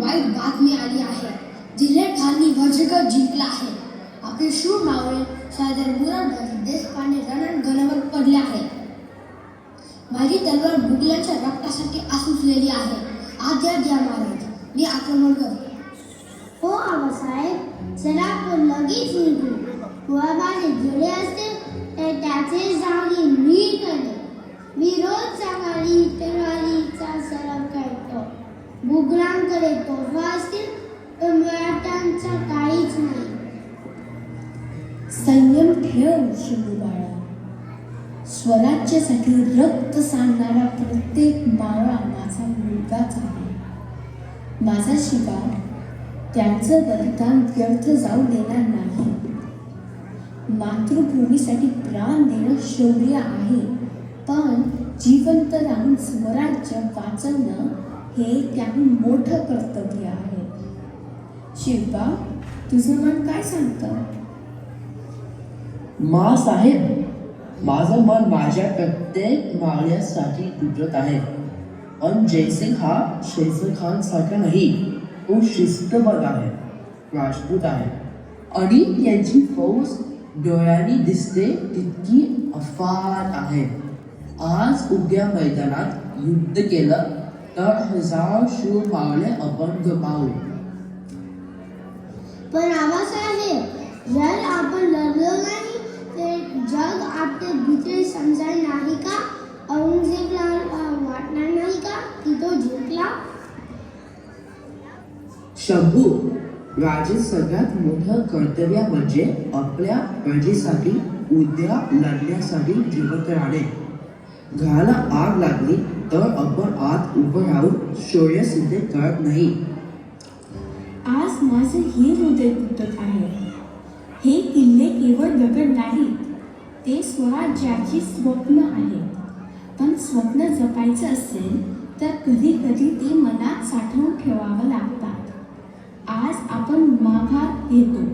वाईट बातमी आली आहे. दिलेर खाननी वज्रगड जिंकला आहे. आपले शूर मावळे सरदार मुरारबाजी देशपांडे रणांगणावर पडले आहे. माझी तलवार मुघलांच्या रक्तासाठी आसुसलेली आहे. आज्ञा द्या महाराज, मी आक्रमण करतो. हो आबासाहेब, चला आपण लगेच निघू. माझे जोडे असते तर त्याचे जागी मी करतो. मी रोज सकाळी तलवारीचा सराव करतो. मुघलांकडे तोफा असतील तर मराठ्यांचा काहीच नाही. संयम ठेव शिवू बाळा. स्वराज्यासाठी रक्त सांडणारा प्रत्येक मावळा माझा मुलगाच आहे. माझा शिवाय त्यांचं बलिदान व्यर्थ जाऊ देणार नाही. मातृभूमीसाठी प्राण देणं शौर्य आहे, पण जिवंत राहून स्वराज्य वाचवणं हे त्याहून मोठं कर्तव्य आहे. शिवबा, तुझं मन काय सांगतं? मा साहेब, माझं मन माझ्या प्रत्येक मागण्यासाठी तुटत आहे. पण जयसिंग हा शेरशाह खान सारखा नाही. तो शिस्तबद्ध आहे, राजपूत आहे आणि त्यांची फौज डोळ्यांनी दिसते तितकी अफाट आहे. आज उद्या मैदानात युद्ध केलं तर हजार शूर मावळे आपण गमावू. पण आबासाहेब, जर आपण लढलो नाही तर जग आपले भीती समजणार नाही का? औरंगजेबला वाटणार नाही का की तो जिंकला? शंभू, राजे सगळ्यात मोठं कर्तव्य म्हणजे आपल्या प्रजेसाठी उद्या लढण्यासाठी जिवंत राहणे. घराला आग लागली तर आपण आत उभं राहून शौर्य सिद्ध करत नाही. आज माझं हे हृदय तुटत आहे. हे किल्ले केवळ दगड नाहीत, ते स्वराज्याची स्वप्न आहेत. पण स्वप्न जपायचं असेल तर कधी कधी ते मनात साठवून ठेवावं लागतात. आज आपण माघार घेतो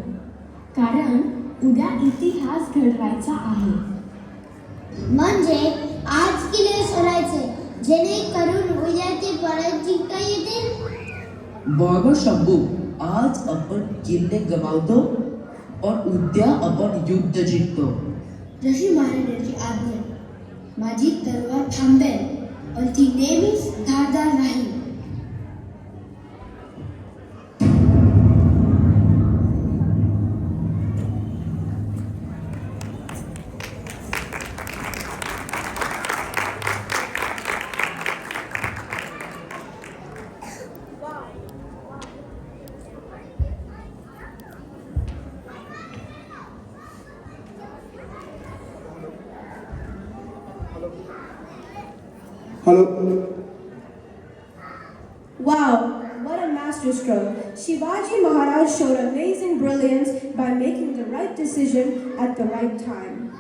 कारण उद्या इतिहास घडवायचा आहे. म्हणजे आज किल्ले सोडायचे जेणेकरून उद्या ते परत जिंकता येतील. बरोबर शंभू, आज आपण किल्ले गमावतो पण उद्या आपण युद्ध जिंकतो. जशी महाराजांची आज्ञा. माझी तलवार थांबेल, पण ती नेहमीच धारदार राहील. Hello. Wow, what a masterstroke. Shivaji Maharaj showed amazing brilliance by making the right decision at the right time.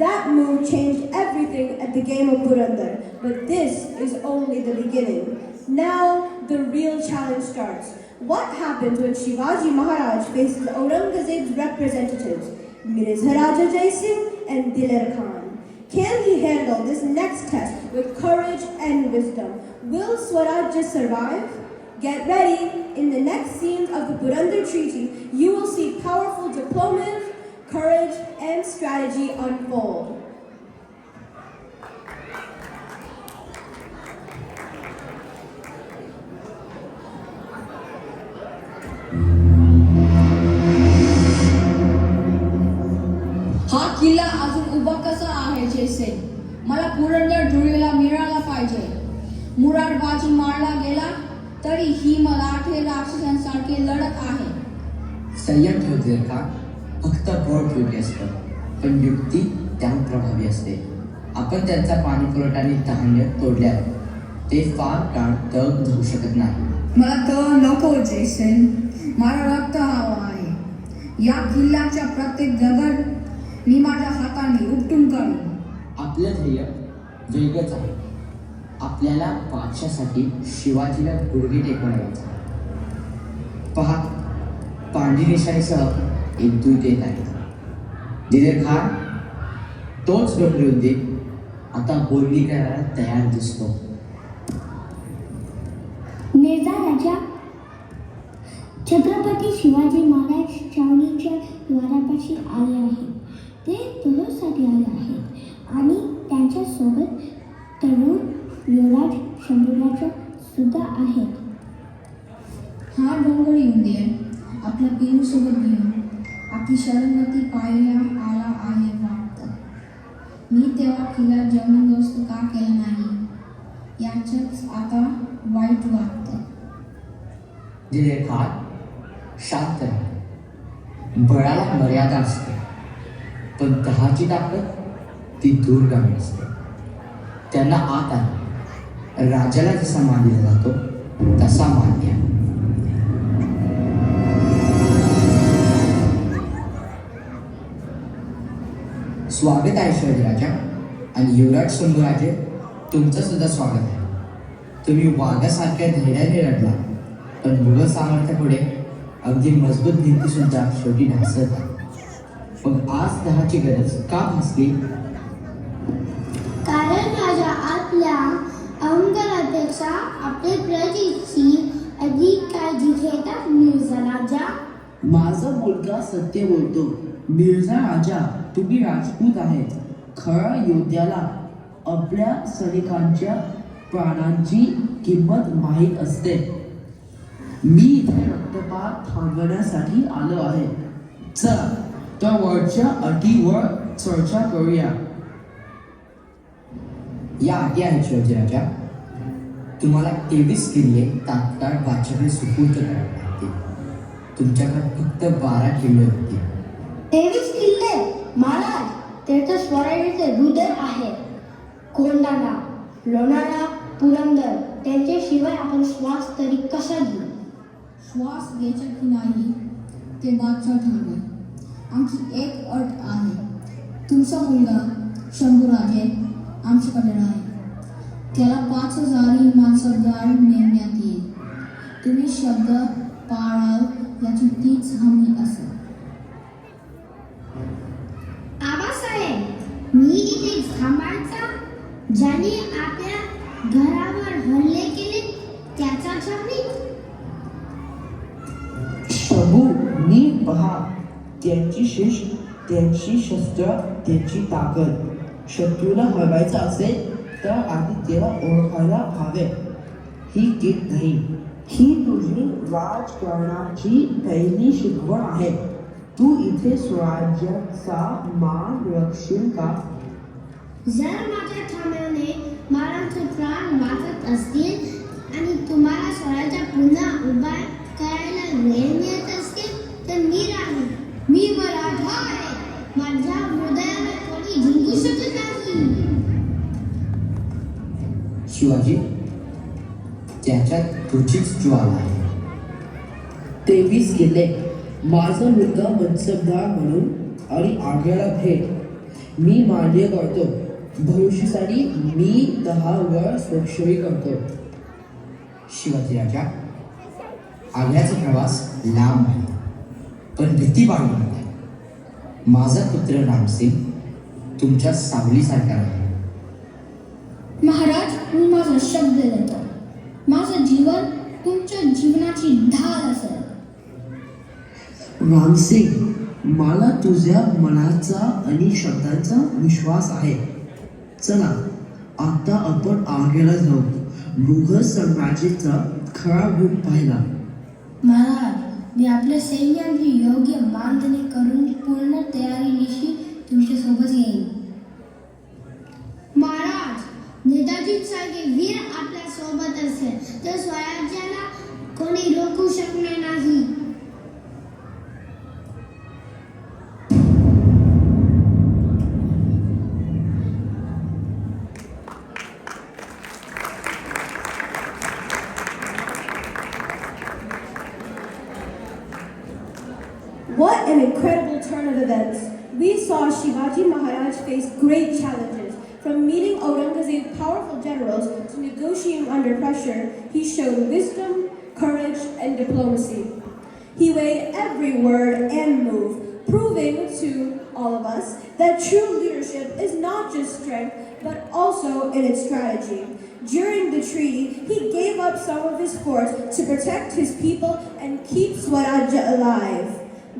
That move changed everything at the game of Purandar, but this is only the beginning. Now the real challenge starts. What happens when Shivaji Maharaj faces Aurangzeb's representatives, Mirza Raja Jai Singh and Diler Khan? Can he handle this next test with courage and wisdom? Will Swarajya survive? Get ready. In the next scenes of the Purandar Treaty, you will see powerful diplomacy, courage, and strategy unfold. हा किल्ला अजून उभा कसा आहे जयसिंग? मला पुरंदर धुळीला मिळाला पाहिजे. मुरारबाजी मारला गेला तरी ही मराठे राक्षसांसारखे लढत आहे. संयम ठेवते का? फक्त बोट ठेवली असतं, पण युक्ती त्याहून प्रभावी असते. आपण त्यांचा पाणी पुरवठा आणि धान्य तोडल्या ते फार काळ तग धरू शकत नाही. मला तग नको जयसिंग, मला रक्त हवं आहे. या किल्ल्याच्या प्रत्येक दगड मी माझ्या हाताने उपटून काढू. आपलं ध्येय वेगळंच आहे. आपल्याला बादशासाठी शिवाजीला गुडघे टेकवायचा. पहा, पांढरी निशाणीसह एक दूत येत आहे. दिलेर खान तोच डोंगरीउद्दीन आता बोलणी करायला तयार दिसतो. मिर्झा राजा, छत्रपती शिवाजी महाराज छावणीच्या द्वारापाशी आले आहेत. ते तरुणसाठी आले आहेत आणि त्यांच्यासोबत तरुण युवराज शंभूराज सुद्धा आहेत. हा डोंगर येऊन दे आपल्या पिलूसोबत घेऊन आपली शरणगती पाहायला आला आहे वाटतं. मी तेव्हा किल्ला जमीनदोस्त का केला नाही याचंच आता वाईट वाटतं. दिले खात शांत राहा. बळाला मर्यादा असते, पण दहाची ताकद ती दूरगामी असते. त्यांना आत आहे. राजाला जसा मान दिला जातो तसा मान द्या. स्वागत आहे शिवाजीराजा आणि युवराज शंभूराजे. तुमचं सुद्धा स्वागत आहे. तुम्ही वाघासारख्या धैर्याने लढला, पण मुघल सामर्थ्यापुढे अगदी मजबूत भिंती सुद्धा शेवटी ढासळत आहे. मग आज दहाची गरज का भासली? कारण माझ्या आतल्या अहंकारापेक्षा आपल्या प्रजेची अधिक काळजी घेतात मिर्झा राजा. माझा मुलगा सत्य बोलतो. मिर्झा राजा, तुम्ही राजपूत आहेत. खऱ्या योद्ध्याला आपल्या सैनिकांच्या प्राणांची किंमत माहीत असते. मी इथे रक्तपात थांबवण्यासाठी आलो आहे. चला तर वरच्या अटीवर चर्चा करूया. या अटी आहेत शिवाजीराजा. तुम्हाला 23 किल्ले तात्काळ बादशाहाकडे सुपूर्द करावे लागतील. तुमच्याकडे फक्त 12 किल्ले होते. 23 किल्ले महाराज, ते तर स्वराज्याचे हृदय आहे. कोंढाणा, लोणारा, पुरंदर, त्यांच्याशिवाय आपण श्वास तरी कसा घेऊ? श्वास घ्यायचा की नाही ते बादशाह ठरवेल. आमची एक अट आहे. तुमचा मुलगा शंभूराजे आमच्याकडे राहील. त्याला 5000 माणसादार नेमण्यात येईल. तुम्ही शब्द पाळाल याची तीच हमी असेल. आबासाहेब, मी इथे थांबायचा? ज्याने आपल्या घरावर हल्ले केले त्याचा छावणी? शंभू, नीट पहा. त्यांची शिस्त, त्यांची शस्त्र, त्यांची ताकद. शत्रूला हरवायचं असेल तर आधी त्याला ओळखायला हवे. ही टीप नाही, ही तुझी राजकारणाची पहिली शिकवण आहे. तू इथे स्वराज्याचा मान राखशील का? जर माझ्या ठाण्याने महाराजांचे प्राण वाचत असतील आणि तुम्हाला स्वराज्य पुन्हा उभा करायला वेळ मिळत असतील तर मी राहीन. मी मराठा आहे. माझ्या हृदयाला कोणी जिंकू शकत नाही. शिवाजी, त्याच्यात तुझीच ज्वाला आहे. 23 किल्ले. माझा मुलगा मनसबदार म्हणून आणि आग्र्याला भेट. मी मान्य करतो. भविष्यासाठी मी 10 वर स्वाक्षरी करतो. शिवाजीराजा, आग्र्याचा प्रवास लांब आहे, पण भीती बाळगू नका. माझा पुत्र रामसिंग तुमच्या सावलीसारखा आहे. महाराज, मी माझा शब्द देतो. माझं जीवन तुमच्या जीवनाची ढाल असेल. रामसिंग, मला तुझ्या मनाचा आणि शब्दांचा विश्वास आहे. चला आता आपण आग्र्याला जाऊ. मुघल साम्राज्याचा खरा रूप पाहिला. महाराज, मी आपल्या सैन्याची योग्य बांधणी करून पूर्ण तयारीनिशी तुमच्या सोबत येईन. महाराज, नेताजींसारखे वीर आपल्या सोबत असेल तर स्वराज्याला कोणी रोखू शकणार नाही. What an incredible turn of events! We saw Shivaji Maharaj face great challenges. From meeting Aurangzeb's powerful generals to negotiating under pressure, he showed wisdom, courage, and diplomacy. He weighed every word and move, proving to all of us that true leadership is not just strength, but also in its strategy. During the treaty, he gave up some of his forts to protect his people and keep Swarajya alive.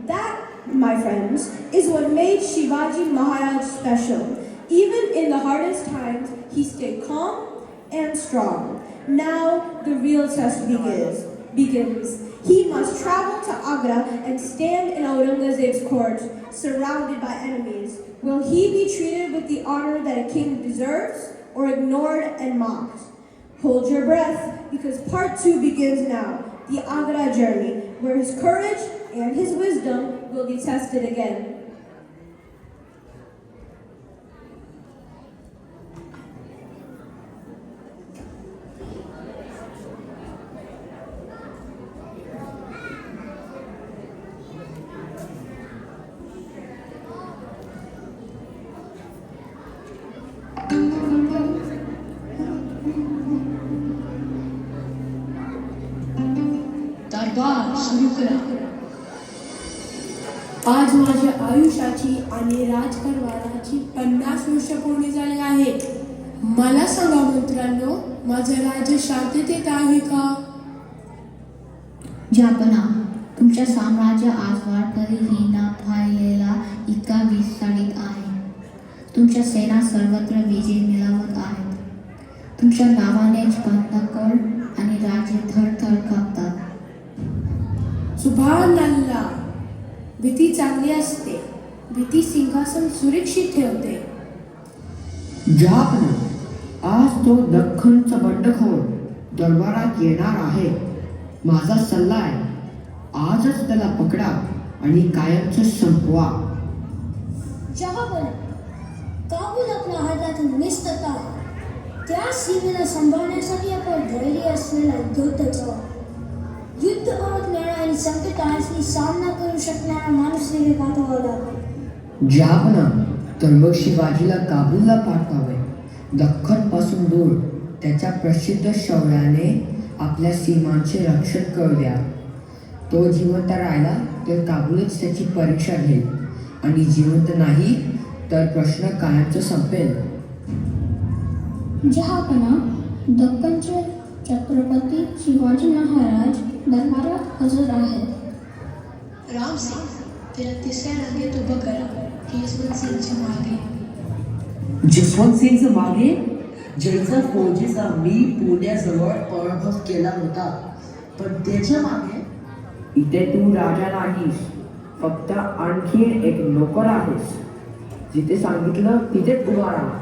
That, my friends, is what made Shivaji Maharaj special. Even in the hardest times, he stayed calm and strong. Now the real test begins. He must travel to Agra and stand in Aurangzeb's court, surrounded by enemies. Will he be treated with the honor that a king deserves, or ignored and mocked? Hold your breath, because part 2 begins now, the Agra journey, where his courage and his wisdom will be tested again. दरबार सुरू करा. आज माझ्या आयुष्याची आणि राजकारभाराची 50 वर्ष पूर्ण झाली आहेत. मला सांगा मित्रांनो, माझं राज्य शांततेत आहे का? जहापना, तुमच्या साम्राज्य आजवर कधीही न पाहिलेला इतका विस्तारित आहे. तुमच्या सेना सर्वत्र विजय मिळवत आहेत. तुमच्या नावानेच बंदखोर आणि राज्य थरथर कापतात. सुभान अल्लाह. भीती चांगली असते. भीती सिंहासन सुरक्षित ठेवते. जहापना, आज तो दख्खनचा बंडखोर दरबारात येणार आहे. माझा सल्ला आहे, आजच त्याला पकडा आणि कायमचं संपवा. जहापना, काबूल आपल्या हातातून निसटत आहे. त्या सीमेला सांभाळण्यासाठी आपण धैर्य असलेला योद्धा, युद्ध ओळखणारा आणि संकटाशी सामना करू शकणारा माणूस देखील पाठवावा लागेल. जहापना, तर मग शिवाजीला काबूलला पाठवावे. दख्खन पासून दूर त्याच्या प्रसिद्ध शौर्याने आपल्या सीमांचे रक्षण करू द्या. तो जिवंत राहिला तर काबूलच त्याची परीक्षा घेईल, आणि जिवंत नाही तर प्रश्न कायमचा संपेल. जहापना, दख्खनचे छत्रपती शिवाजी महाराज दरबारात हजर आहेत. राम सिंग, त्याला तिसऱ्या रांगेत उभं करा. यशवंत सिंगच्या मागे. जसवंत सिंगच्या मागे? ज्याचा फौजेचा मी पुण्याजवळ पराभव केला होता, पण त्याच्या मागे? इथे तू राजा नाहीस, फक्त आणखी एक नोकर आहेस. जिथे सांगितलं तिथेच उभा राहा.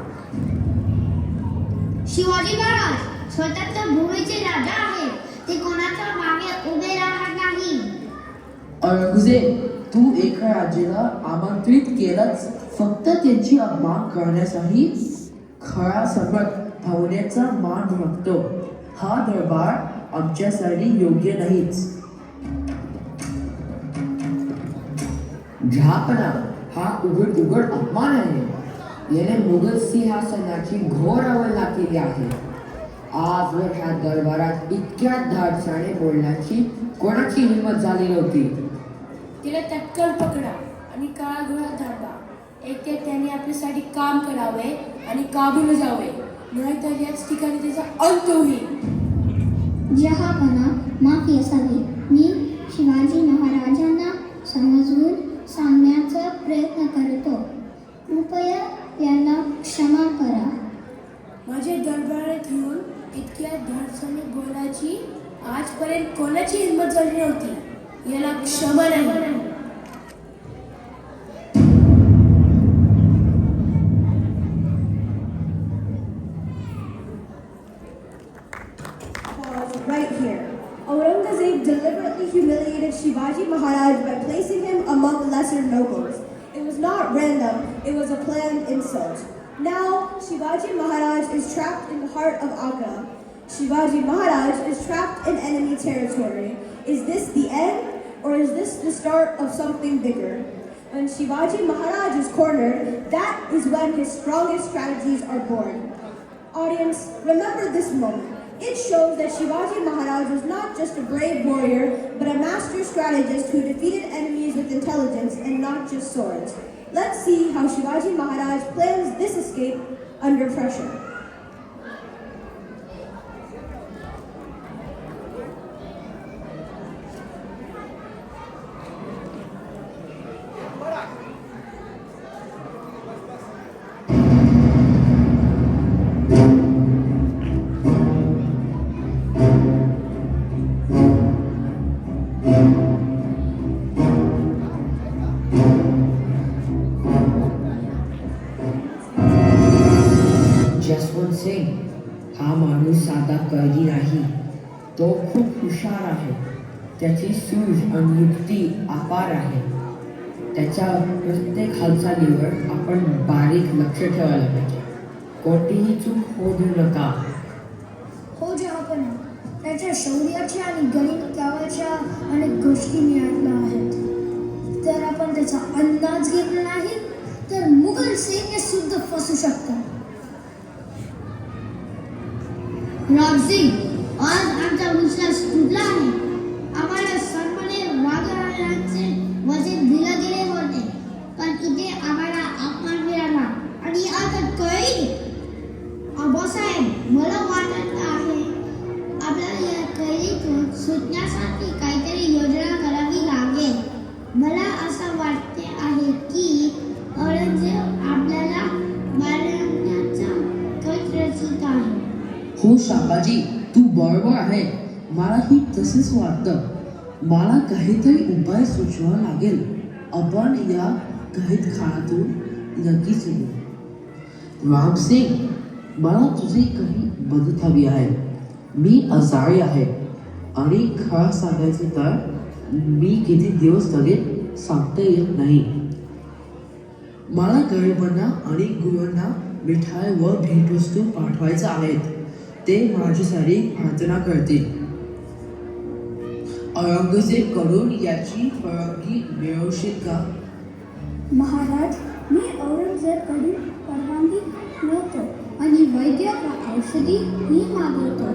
शिवाजी महाराज स्वतंत्र भूमीचे राजा आहेत. ते कोणाच्या मागे उभे राहणार नाही. औरंगजेब, तू एका राजाला आमंत्रित केलंच फक्त त्यांची अपमान करण्यासाठी. खरा सम्राट धावण्याचा मान मागतो. हा दरबार आमच्यासाठी योग्य नाहीच. जहापना, हा उघड अपमान आहे. याने मुघल सिंहासनाची घोर अवहेलना केली आहे. आजवर ह्या दरबारात इतक्या धाडसाने बोलण्याची कोणाची हिंमत झाली नव्हती. तिला तत्काळ पकडा आणि काळाघोळात धाडा. एक तर त्याने आपल्यासाठी काम करावे आणि काबूल जावे, नाहीतर याच ठिकाणी त्याचा अंत होईल. जहापना, माफी असावी. मी शिवाजी महाराजांना समजून सांगण्याचा प्रयत्न करतो. कृपया याला क्षमा करा. माझे दरबारात येऊन इतक्या धाडसाने बोलायची आजपर्यंत कोणाची हिंमत झाली नव्हती. याला क्षमा नाही. Pause right here. Aurangzeb deliberately humiliated Shivaji Maharaj by placing him among lesser nobles. It was not random, it was a planned insult. Now, Shivaji Maharaj is trapped in the heart of Agra. Shivaji Maharaj is trapped in enemy territory. Is this the end, or is this the start of something bigger? When Shivaji Maharaj is cornered, that is when his strongest strategies are born. Audience, remember this moment. It shows that Shivaji Maharaj was not just a brave warrior, but a master strategist who defeated enemies cities with intelligence and not just swords. Let's see how Shivaji Maharaj plans this escape under pressure. Jaswant Singh हा माणूस साधा कैदी नाही, तो खूप हुशार आहे. त्याची सूझ आणि युक्ती अपार आहे. त्याच्या प्रत्येक हालचालीवर आपण बारीक लक्ष ठेवायला पाहिजे. कोणतीही चूक होऊ देऊ नका. हो जहापना, त्याच्या शौर्याच्या आणि गणितावरच्या अनेक गोष्टी मी ऐकल्या आहेत. जर आपण त्याचा अंदाज घेतला नाही तर मुघल सैन्य सुद्धा फसू शकतात. रामसिंग, आज आमचा विश्वास तुटला आहे. आम्हाला सर्वांनी वाघराजांचे वचन दिले गेले होते, पण इथे आम्हाला अपमान मिळाला आणि आता कैद. आबासाहेब, मला वाटत आहे आपल्याला या कैदीतून सुटण्यासाठी काहीतरी योजना करावी लागेल. मला असं वाटते आहे की औरंगजेब आपल्याला मारण्याचा कट रचित आहे. हो शाबाजी, तू बरोबर आहे. मलाही तसेच वाटतं. मला काहीतरी उपाय सुचवावा लागेल. आपण या कैदखान्यातून नक्की सुटू. रामसिंग, मला तुझी काही मदत हवी आहे. मी आजारी आहे आणि खरं सांगायचं तर मी किती दिवस लगेच सांगता येत नाही. मला गरिबांना आणि गुरांना मिठाई व भेटवस्तू पाठवायच्या आहेत. ते माझ्यासाठी प्रार्थना करतील. औरंगजेब कडून याची परवानगी मिळवशील का? महाराज, मी औरंगजेबकडून परवानगी मिळवतो आणि वैद्य व औषधी मी मागवतो.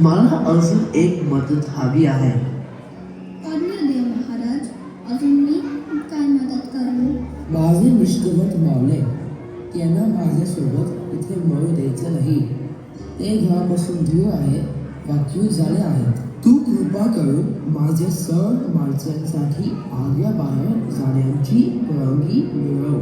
मला अजून एक मदत हवी आहे. आज्ञा द्या महाराज, अजून मी काय मदत करू? माझे निष्ठवत मावले, त्यांना माझ्यासोबत इथे मरू द्यायचं नाही. ते घरापासून दूर आहे, वाकीव झाले आहेत. तू कृपा करून माझ्या सर्व माणसांसाठी आग्र्याबाहेर जाण्याची परवानगी मिळव.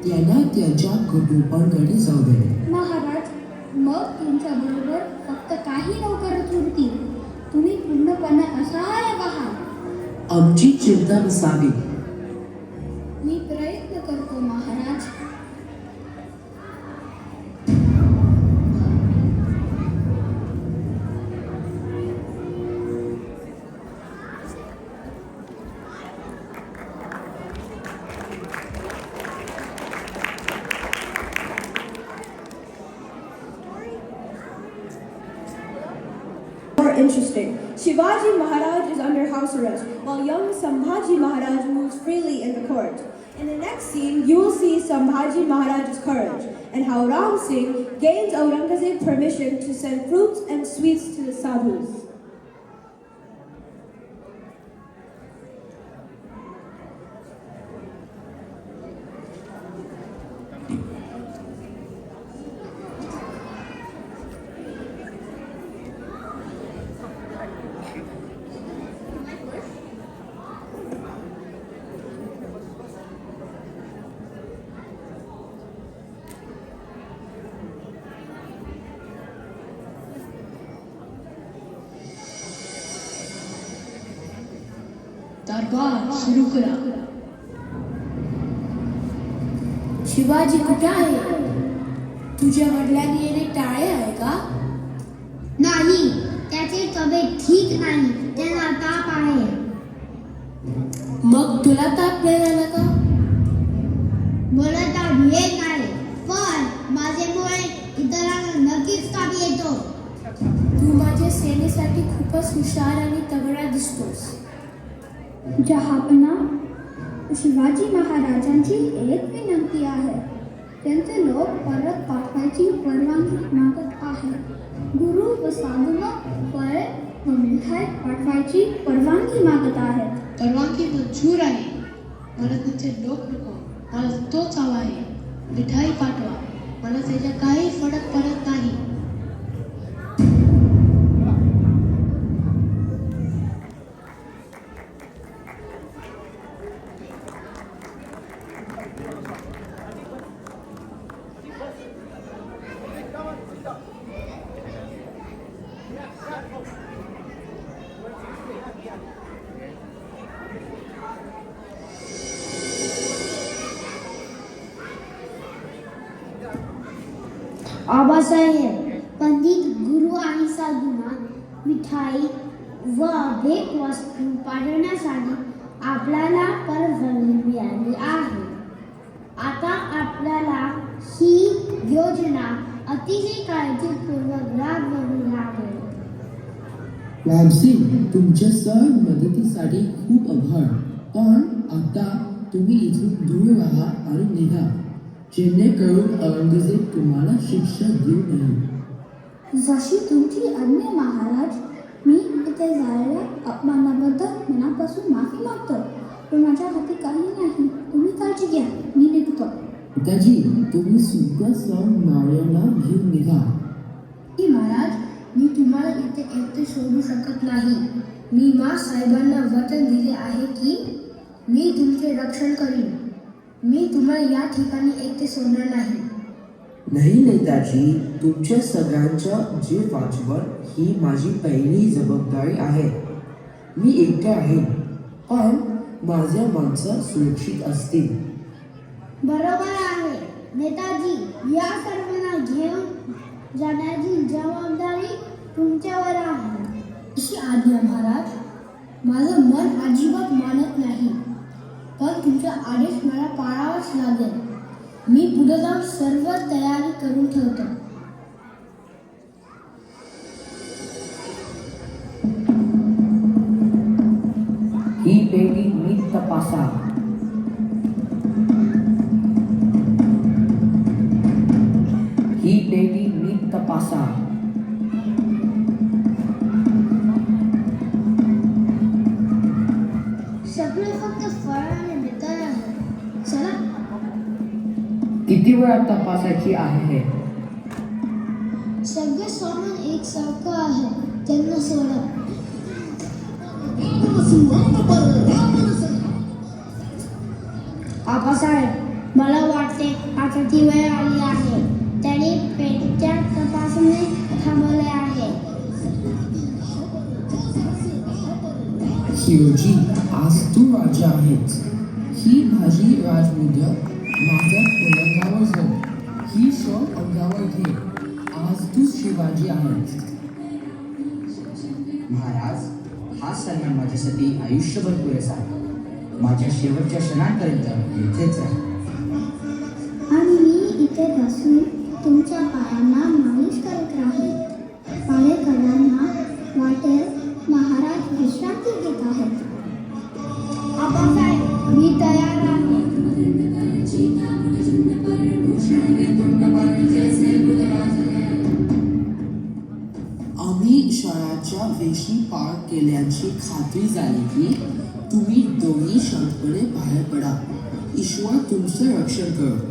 त्यांना त्यांच्या कुटुंबांकडे जाऊ दे. महाराज, मग तुमच्या बरोबर फक्त काही नौकरच उरतील. तुम्ही पूर्णपणे असहाय्य आहात. आमची चिंता नसावी. मी प्रयत्न करतो Maharaj. More interesting. Shivaji Maharaj is under house arrest, while young Sambhaji Maharaj moves freely in the court. In the next scene, you will see Sambhaji Maharaj's courage and how Ram Singh gains Aurangzeb permission to send fruits and sweets to the sadhus. दरबार सुरू करा. शिवाजी कुठे आहे? तुझ्या वडिलांनी येणे टाळे आहे का? नाही, त्याची तब्येत ठीक नाही. त्याला ताप आहे. मग तुला ताप नाही आला का? मला ताप येत नाही, पण माझ्यामुळे इतरांना नक्कीच ताप येतो. तू माझ्या सेनेसाठी खूपच हुशार आणि तगडा दिसतोस. जहापना, शिवाजी महाराजांची एक विनंती आहे. त्यांचे लोक परत पाठवायची परवानगी मागत आहेत. गुरु व साधूंना फळे व मिठाई पाठवायची परवानगी मागत आहेत. परवानगी मंजूर आहे. मला तुमचे लोक नको, मला तोच हवा आहे. मिठाई पाठवा, मला त्याचा काही फरक पडत नाही. आबासाहेब, पंडित, गुरु आणि साधूंना मिठाई व भेट वस्तू पाठवण्यासाठी आपल्याला परवानगी मिळाली आहे. आता आपल्याला ही योजना अतिशय काळजीपूर्वक राबवावी लागेल. वामसी, तुमच्या सर मदतीसाठी खूप आभार. पण आता तुम्ही इथून दूर राहा आणि निघा, जेणेकरून औरंगजेब तुम्हाला शिक्षा देऊ नये. जशी तुमची आज्ञा महाराज. मी इथे झालेल्या अपमानाबद्दल मनापासून माफी मागतो, पण माझ्या हाती काही नाही. तुम्ही काळजी घ्या, मी निघतो. पिताजी, तुम्ही सुद्धा सर मावळ्यांना घेऊन निघा. की महाराज, मी तुम्हाला इथे एकटे सोडू शकत नाही. मी मा साहेबांना वचन दिले आहे की मी तुमचे रक्षण करीन. मी तुम्हाला या ठिकाणी एकटे सोडणार नाही. नाही नेताजी, तुमच्या सगळ्यांचं जीव वाचवण ही माझी पहिली जबाबदारी आहे. मी एकटा आहे, पण माझ्या माणसं सुरक्षित असतील. बरोबर आहे नेताजी. या सर्वांना घेऊन जाण्याची जबाबदारी तुमच्यावर आहे. अशी आज्ञा महाराज. माझं मन अजिबात मानत नाही, पण तुमचा आदेश मला पाळावाच लागेल. मी पुढे जाऊन सर्व तयारी करून ठेवतो. ही पेटी नीट तपासा. ही पेटी नीट तपासा. सगळे फक्त फळाने मित्र आहे. चला. किती वेळा तपासायची आहे? सगळे सामान एकसारखं आहे, त्यांना सोडा. आबासाहेब, मला वाटते आता ती वेळ आली आहे. त्याने पेटच्या तपासणी थांबवले आहे. हिरोजी, आज तू राजा आहेस. ही भाजी राजमुद्रा माझ्या पलंगावर झोप. ही शॉल अंगावर घे. आज तू शिवाजी आहेस. महाराज, हा सन्मान माझ्यासाठी आयुष्यभर पुरेसा आहे. माझ्या शेवटच्या क्षणांपर्यंत इथेच आहे. आणि मी इथे बसून तुमच्या पायांना मालिश करत राहील. पालेकरांना वाटेल महाराज विश्रांती घेत आहेत. आबासाहेब, मी तयार आहे. आम्ही शाळाच्या वेशी पार केल्याची खात्री झाली की तुम्ही दोन्ही शांतपणे बाहेर पडा. ईश्वर तुमचं रक्षण करो.